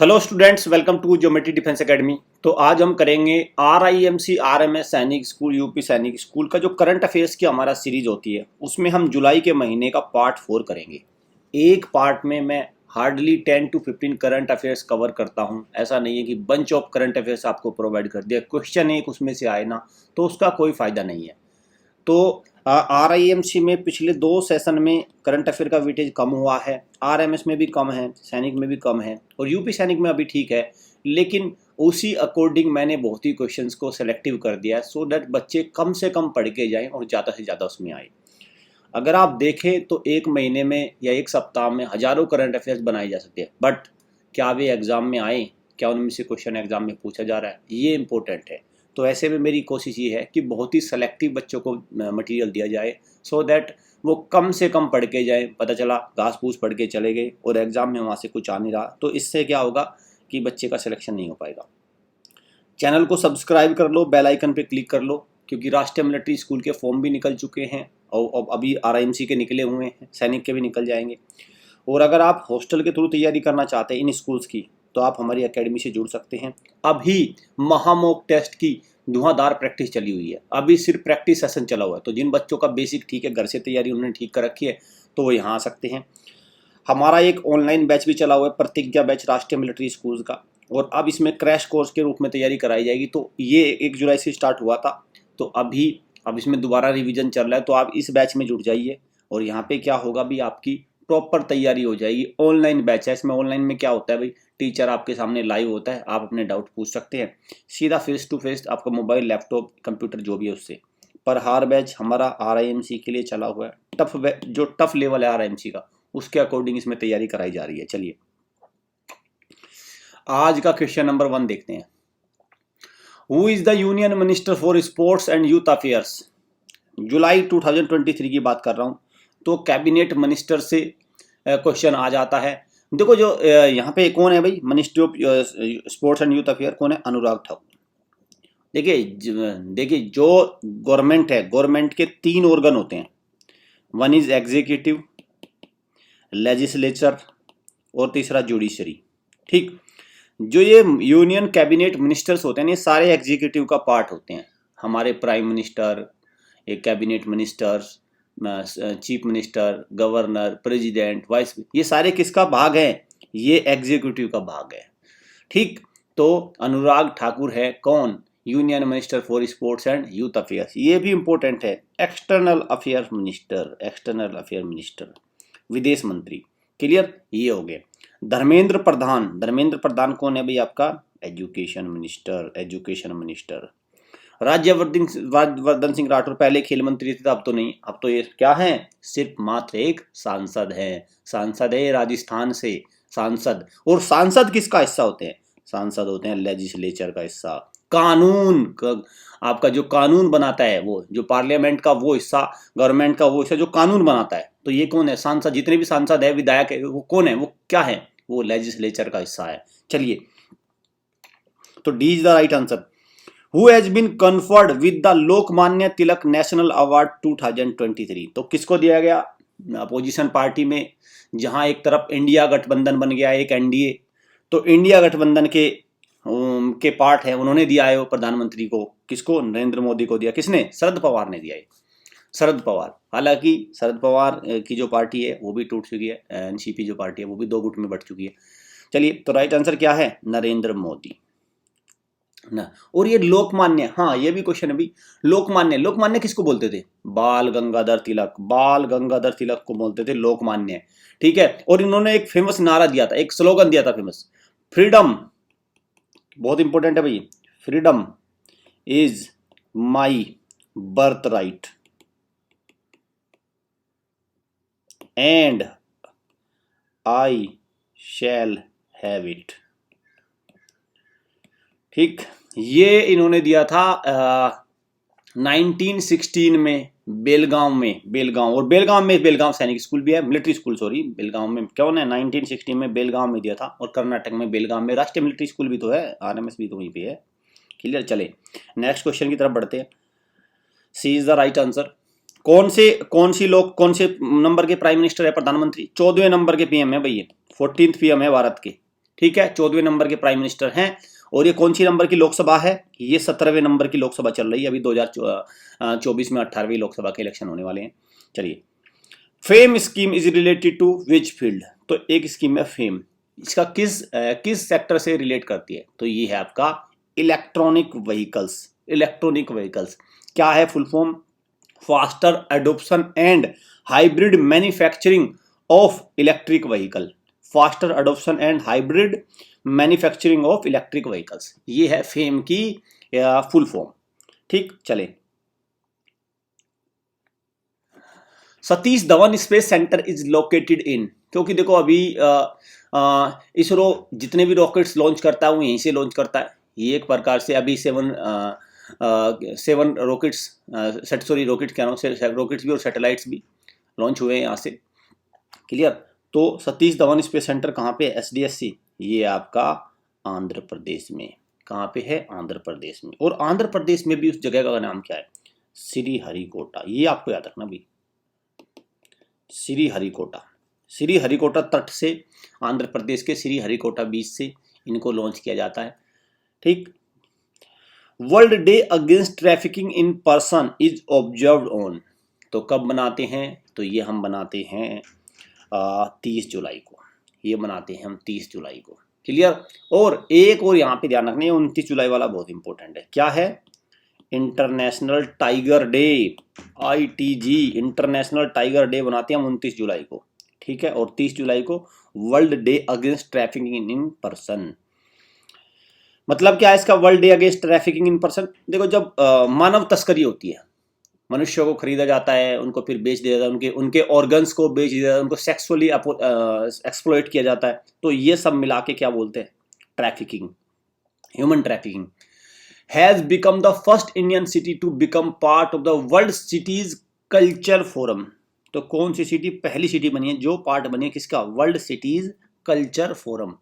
Hello students, welcome to geometry defence academy. तो आज हम करेंगे RIMC RMS Sainik School UP Sainik School का जो करंट अफेयर्स की हमारा सीरीज होती है उसमें हम जुलाई के महीने का पार्ट 4 करेंगे। एक पार्ट में मैं hardly 10 to 15 current affairs cover करता हूं। ऐसा नहीं है कि बंच ऑफ करंट अफेयर्स आपको प्रोवाइड कर दिया, क्वेश्चन एक उसमें से आए ना तो उसका कोई फ़ायदा नहीं है। तो RIMC में पिछले 2 सेशन में करंट अफेयर का वेटेज कम हुआ है, RMS में भी कम है, सैनिक में भी कम है और यूपी सैनिक में अभी ठीक है, लेकिन उसी अकॉर्डिंग मैंने बहुत ही क्वेश्चंस को सेलेक्टिव कर दिया है सो दैट बच्चे कम से कम पढ़ के जाएं और ज़्यादा से ज़्यादा उसमें आए। अगर आप देखें तो एक महीने में या एक सप्ताह में हज़ारों करंट अफेयर्स बनाए जा सकते हैं, बट क्या वे एग्ज़ाम में आए, क्या उनमें से क्वेश्चन एग्ज़ाम में पूछा जा रहा है, ये इंपॉर्टेंट है। तो ऐसे में मेरी कोशिश ये है कि बहुत ही सेलेक्टिव बच्चों को मटेरियल दिया जाए सो दैट वो कम से कम पढ़ के जाए। पता चला घास फूस पढ़ के चले गए और एग्ज़ाम में वहाँ से कुछ आ नहीं रहा, तो इससे क्या होगा कि बच्चे का सिलेक्शन नहीं हो पाएगा। चैनल को सब्सक्राइब कर लो, बेल आइकन पे क्लिक कर लो, क्योंकि राष्ट्रीय मिलिट्री स्कूल के फॉर्म भी निकल चुके हैं और अभी RIMC के निकले हुए हैं, सैनिक के भी निकल जाएंगे। और अगर आप हॉस्टल के थ्रू तैयारी करना चाहते हैं इन स्कूल्स की तो आप हमारी एकेडमी से जुड़ सकते हैं। अभी महामॉक टेस्ट की धुआंधार प्रैक्टिस चली हुई है, अभी सिर्फ प्रैक्टिस सेशन चला हुआ है। तो जिन बच्चों का बेसिक ठीक है, घर से तैयारी उन्होंने ठीक कर रखी है, तो वो यहाँ आ सकते हैं। हमारा एक ऑनलाइन बैच भी चला हुआ है, प्रतिज्ञा बैच राष्ट्रीय मिलिट्री स्कूल्स का, और अब इसमें क्रैश कोर्स के रूप में तैयारी कराई जाएगी। तो ये 1 जुलाई से स्टार्ट हुआ था, तो अब इसमें दोबारा रिवीजन चल रहा है, तो आप इस बैच में जुड़ जाइए। और यहाँ पे क्या होगा भी, आपकी प्रॉपर तैयारी हो जाएगी। ऑनलाइन बैच है, इसमें ऑनलाइन में क्या होता है भाई, टीचर आपके सामने लाइव होता है, आप अपने डाउट पूछ सकते हैं सीधा फेस टू फेस, आपका मोबाइल लैपटॉप कंप्यूटर जो भी है उससे। पर हर बैच हमारा RIMC के लिए चला हुआ है, जो टफ लेवल है RIMC का, उसके अकॉर्डिंग इसमें तैयारी कराई जा रही है। चलिए आज का क्वेश्चन नंबर 1 देखते हैं। Who is the union minister for sports and youth affairs? जुलाई 2023 की बात कर रहा हूं, तो कैबिनेट मिनिस्टर से क्वेश्चन आ जाता है। देखो जो यहाँ पे कौन है भाई, ministry of sports and youth affair कौन है? अनुराग ठाकुर। देखिए जो गवर्नमेंट है, गवर्नमेंट के 3 ऑर्गन होते हैं, वन इज एग्जीक्यूटिव, लेजिस्लेचर और तीसरा जुडिशरी। ठीक, जो ये यूनियन कैबिनेट मिनिस्टर्स होते हैं, ये सारे एग्जीक्यूटिव का पार्ट होते हैं। हमारे प्राइम मिनिस्टर, एक cabinet ministers, chief minister, governor, president, vice, ये सारे किसका भाग है? ये एग्जीक्यूटिव का भाग है। ठीक, तो अनुराग ठाकुर है कौन? Union minister for sports and youth affairs. ये भी इंपॉर्टेंट है, external affair minister, external affair minister, विदेश मंत्री। क्लियर, ये हो गए। धर्मेंद्र प्रधान, धर्मेंद्र प्रधान कौन है भाई? आपका education minister, education minister. Rajyavardhan Singh Rathore पहले खेल मंत्री थे, अब तो नहीं, अब तो ये क्या है? सिर्फ मात्र एक सांसद है। सांसद है राजस्थान से, सांसद। और सांसद किसका हिस्सा होते हैं? सांसद होते हैं लेजिस्लेचर का हिस्सा। आपका जो कानून बनाता है, वो जो पार्लियामेंट का वो हिस्सा, गवर्नमेंट का वो हिस्सा जो कानून बनाता है, तो ये कौन है? सांसद। जितने भी सांसद है, विधायक है, वो कौन है? वो क्या है? वो लेजिस्लेचर का हिस्सा है। चलिए, तो D is the right answer. Who has been conferred with the Lokmanya Tilak national award 2023? तो किसको दिया गया? अपोजिशन पार्टी में, जहां एक तरफ इंडिया गठबंधन बन गया, एक NDA, तो इंडिया गठबंधन के पार्ट है, उन्होंने दिया है वो प्रधानमंत्री को। किसको? नरेंद्र मोदी को दिया। किसने? शरद पवार ने दिया है, शरद पवार। हालांकि शरद पवार की जो पार्टी है वो भी टूट चुकी है, NCP जो पार्टी है वो भी 2 गुट में बट चुकी है। चलिए, तो राइट आंसर क्या है? नरेंद्र मोदी ना। और ये लोकमान्य, हाँ ये भी क्वेश्चन है भी, लोकमान्य, लोकमान्य किसको बोलते थे? बाल गंगाधर तिलक, बाल गंगाधर तिलक को बोलते थे लोकमान्य। ठीक है, और इन्होंने एक फेमस नारा दिया था, एक स्लोगन दिया था फेमस, फ्रीडम, बहुत इंपॉर्टेंट है भाई, freedom is my birth right and I shall have it. ठीक, ये इन्होंने दिया था 1916 में बेलगांव में, बेलगांव, और बेलगांव सैनिक स्कूल भी है, मिलिट्री स्कूल, सॉरी, बेलगांव में कौन है? 1916 में बेलगांव में दिया था, और कर्नाटक में बेलगांव में राष्ट्रीय मिलिट्री स्कूल भी तो है, RMS भी तो वहीं पे है। क्लियर, चले नेक्स्ट क्वेश्चन की तरफ बढ़ते हैं। सी इज द राइट आंसर। कौन से नंबर के प्राइम मिनिस्टर है? प्रधानमंत्री 14वें नंबर के PM है भैया, 14th PM है भारत के। ठीक है, 14वें नंबर के प्राइम मिनिस्टर हैं। और ये कौन सी नंबर की लोकसभा है? ये 17वें नंबर की लोकसभा चल रही है। अभी 2024 में 18वीं लोकसभा के इलेक्शन होने वाले हैं। चलिए, FAME scheme is related to which field? तो एक स्कीम है फेम, इसका किस सेक्टर से रिलेट करती है? तो ये है आपका इलेक्ट्रॉनिक व्हीकल्स। इलेक्ट्रॉनिक व्हीकल्स क्या है full form? Faster adoption and hybrid manufacturing of electric vehicle. Faster adoption and hybrid manufacturing of electric vehicles, ये है फेम की फुल फॉर्म। ठीक, चले, Satish Dhawan space centre is located in, क्योंकि देखो अभी इसरो जितने भी रॉकेट्स लॉन्च करता है वो यहीं से लॉन्च करता है। ये एक प्रकार से अभी 7 रॉकेट्स, रॉकेट कह रहा हूँ, रॉकेट्स भी और सैटेलाइट्स भी लॉन्च हुए हैं यहाँ से। क्लियर? तो सतीश धवन स्पेस सेंटर कहाँ पे है? SDSC, ये आपका आंध्र प्रदेश में। कहाँ पे है? आंध्र प्रदेश में। और आंध्र प्रदेश में भी उस जगह का नाम क्या है? श्रीहरिकोटा। ये आपको याद रखना भी, श्रीहरिकोटा। श्रीहरिकोटा तट से, आंध्र प्रदेश के श्रीहरिकोटा बीच से इनको लॉन्च किया जाता है। ठीक, world day against trafficking in person is observed on, तो कब मनाते हैं? तो ये हम बनाते हैं 30 जुलाई को। ये मनाते हैं हम 30 जुलाई को। क्लियर? और एक और यहाँ पे ध्यान रखना है, 29 जुलाई वाला बहुत इंपॉर्टेंट है। क्या है? International tiger day, ITG, international tiger day बनाते हैं हम 29 जुलाई को। ठीक है, और 30 जुलाई को world day against trafficking in person. मतलब क्या है इसका? World day against trafficking in person. देखो, जब मानव तस्करी होती है, मनुष्यों को खरीदा जाता है, उनको फिर बेच दिया जाता है, उनके ऑर्गन्स को बेच दिया जाता है, उनको सेक्सुअली एक्सप्लॉइट किया जाता है, तो ये सब मिला के क्या बोलते हैं? Trafficking, human trafficking. Has become the first Indian city to become part of the world cities culture forum. तो कौन सी सिटी पहली सिटी बनी है जो पार्ट बनी है किसका? World cities culture forum.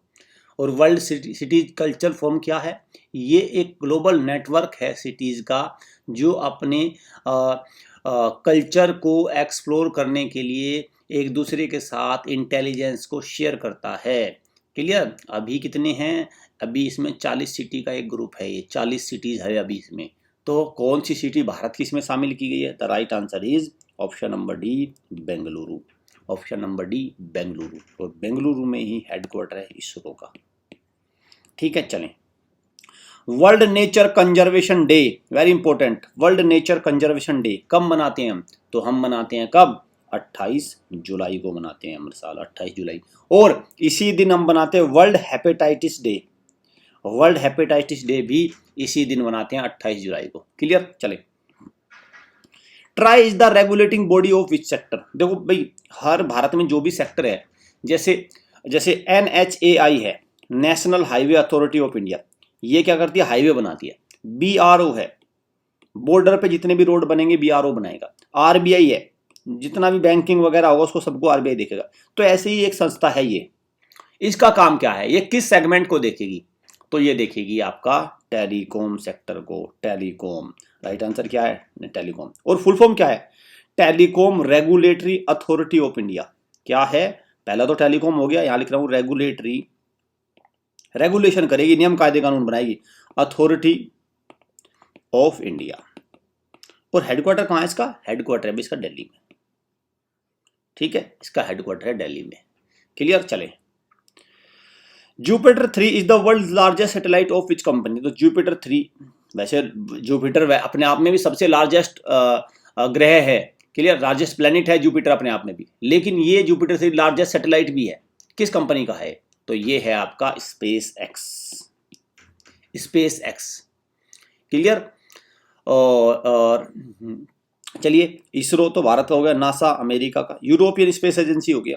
और वर्ल्ड सिटीज कल्चर फोरम क्या है? ये एक ग्लोबल नेटवर्क है सिटीज का, जो अपने कल्चर को एक्सप्लोर करने के लिए एक दूसरे के साथ इंटेलिजेंस को शेयर करता है। क्लियर? अभी कितने हैं? अभी इसमें 40 सिटी का एक ग्रुप है, ये 40 सिटीज है अभी इसमें। तो कौन सी सिटी भारत की इसमें शामिल की गई है? The right answer is option number D, Bengaluru. Option number D, Bengaluru. और बेंगलुरु में ही हेडक्वार्टर है इसरो का। ठीक है, चलें। World nature conservation day, very important. World nature conservation day कब मनाते हैं हम? तो हम मनाते हैं कब? 28 जुलाई को मनाते हैं हर साल, 28 जुलाई। और इसी दिन हम बनाते हैं world hepatitis day. World hepatitis day भी इसी दिन मनाते हैं 28 जुलाई को। क्लियर? चले। Try is the regulating body of which sector? देखो भाई, हर भारत में जो भी सेक्टर है, जैसे NHAI है, national highway authority of India, ये क्या करती है? हाईवे बनाती है। BRO है, बॉर्डर पे जितने भी रोड बनेंगे BRO बनाएगा। RBI है, जितना भी बैंकिंग वगैरह होगा उसको सबको RBI देखेगा। तो ऐसे ही एक संस्था है ये। इसका काम क्या है? ये किस सेगमेंट को देखेगी? तो ये देखेगी आपका टेलीकॉम सेक्टर को। टेलीकॉम, राइट आंसर क्या है? टेलीकॉम। और फुल फॉर्म क्या है? Telecom regulatory authority of India. क्या है? पहला तो टेलीकॉम हो गया, यहां लिख रहा हूं रेगुलेटरी, रेगुलेशन करेगी, नियम कायदे कानून बनाएगी, अथॉरिटी ऑफ इंडिया। और हेडक्वार्टर कहां है इसका? हेडक्वार्टर है इसका दिल्ली में। ठीक है, इसका हेडक्वार्टर है दिल्ली में। क्लियर? चले। Jupiter 3 is the world largest satellite of which company? तो जुपिटर 3, वैसे जुपिटर अपने आप में भी सबसे लार्जेस्ट ग्रह है। क्लियर? लार्जेस्ट प्लेनेट है जुपिटर अपने आप में भी, लेकिन ये जुपिटर 3 लार्जेस्ट सैटेलाइट भी है। किस कंपनी का है? तो ये है आपका SpaceX. SpaceX. Clear? और चलिए, इसरो तो भारत का हो गया, नासा अमेरिका का, यूरोपियन स्पेस एजेंसी हो गया।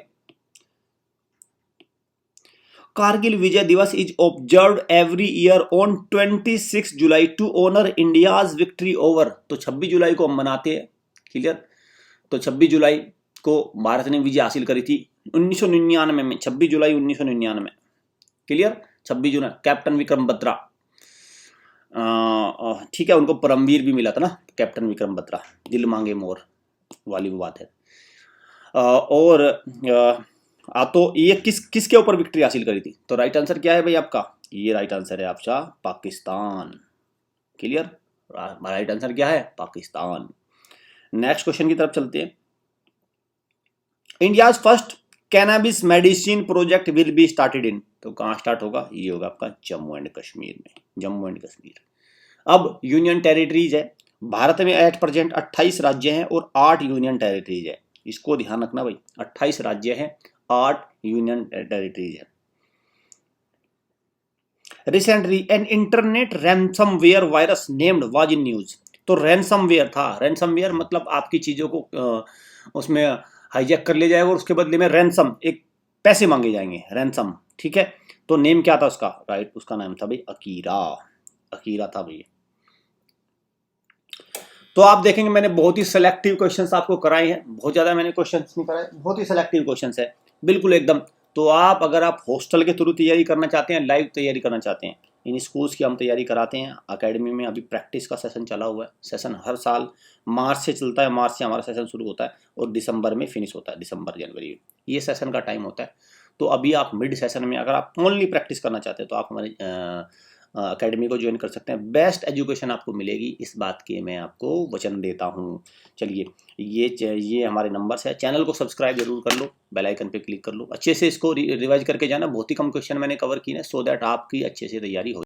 Kargil Vijay Diwas is observed every year on 26 July to honour India's victory over. तो 26 जुलाई को हम मनाते हैं। क्लियर? तो 26 जुलाई को भारत ने विजय हासिल करी थी 1999 में, 26 जुलाई 1999। क्लियर? 26 जुलाई। कैप्टन विक्रम बत्रा, ठीक है, उनको परमवीर भी मिला था ना, कैप्टन विक्रम बत्रा। दिल मांगे मोर वाली वो बात है। और तो ये किसके ऊपर विक्ट्री हासिल करी थी? तो राइट आंसर क्या है भाई आपका? ये राइट आंसर है आपका पाकिस्तान। क्लियर? राइट आंसर क्या है? पाकिस्तान। नेक्स्ट क्वेश्चन की तरफ चलते हैं। India's first cannabis medicine project will be started in, तो कहाँ स्टार्ट होगा? ये होगा आपका जम्मू एंड कश्मीर में, जम्मू एंड कश्मीर। अब यूनियन टेरिटरीज है, भारत में एट प्रेजेंट 28 राज्य हैं और 8 यूनियन टेरिटरीज है। इसको ध्यान रखना भाई, 28 राज्य हैं, 8 यूनियन टेरिटरीज है। Recently an internet ransomware virus named was in news, तो रैंसमवेयर था। रैंसमवेयर मतलब आपकी चीजों को उसमें हाईजैक कर लिया जाएगा और उसके बदले में रैंसम, एक पैसे मांगे जाएंगे, रैंसम। ठीक है, तो नेम क्या था उसका? राइट, उसका नाम था भाई अकीरा। अकीरा था भाई। तो आप देखेंगे मैंने बहुत ही सिलेक्टिव क्वेश्चंस आपको कराए हैं, बहुत ज़्यादा मैंने क्वेश्चंस नहीं कराए, बहुत ही सिलेक्टिव क्वेश्चंस है बिल्कुल एकदम। तो अगर आप हॉस्टल के थ्रू तैयारी करना चाहते हैं, लाइव तैयारी करना चाहते हैं, इन स्कूल्स की हम तैयारी कराते हैं अकेडमी में। अभी प्रैक्टिस का सेशन चला हुआ है, सेशन हर साल मार्च से चलता है, मार्च से हमारा सेशन शुरू होता है और दिसंबर में फिनिश होता है, दिसंबर जनवरी ये सेशन का टाइम होता है। तो अभी आप मिड सेशन में अगर आप ओनली प्रैक्टिस करना चाहते हैं तो आप हमारे अकेडमी को ज्वाइन कर सकते हैं। बेस्ट एजुकेशन आपको मिलेगी, इस बात के मैं आपको वचन देता हूँ। चलिए, ये हमारे नंबर्स है। चैनल को सब्सक्राइब जरूर कर लो, बेल आइकन पे क्लिक कर लो, अच्छे से इसको रिवाइज करके जाना। बहुत ही कम क्वेश्चन मैंने कवर किए हैं, सो दैट आपकी अच्छे से तैयारी हो।